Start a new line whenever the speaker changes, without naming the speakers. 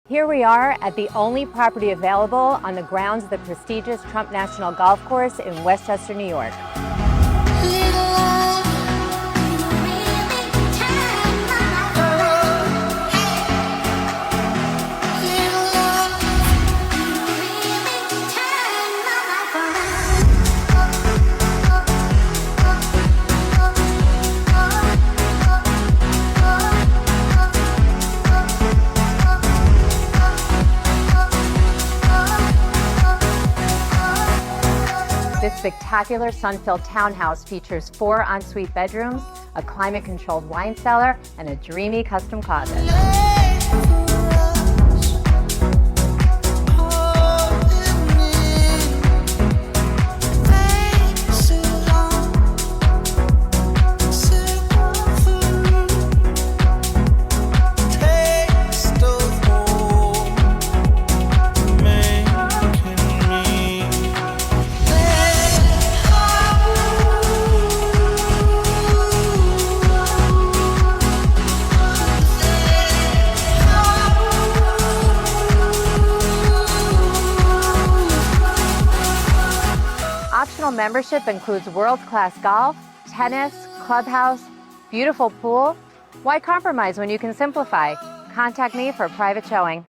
Here we are at the only property available on the grounds of the prestigious Trump National Golf Course in Westchester, New York. This spectacular sun-filled townhouse features 4 ensuite bedrooms, a climate-controlled wine cellar, and a dreamy custom closet. Optional membership includes world-class golf, tennis, clubhouse, beautiful pool. Why compromise when you can simplify? Contact me for a private showing.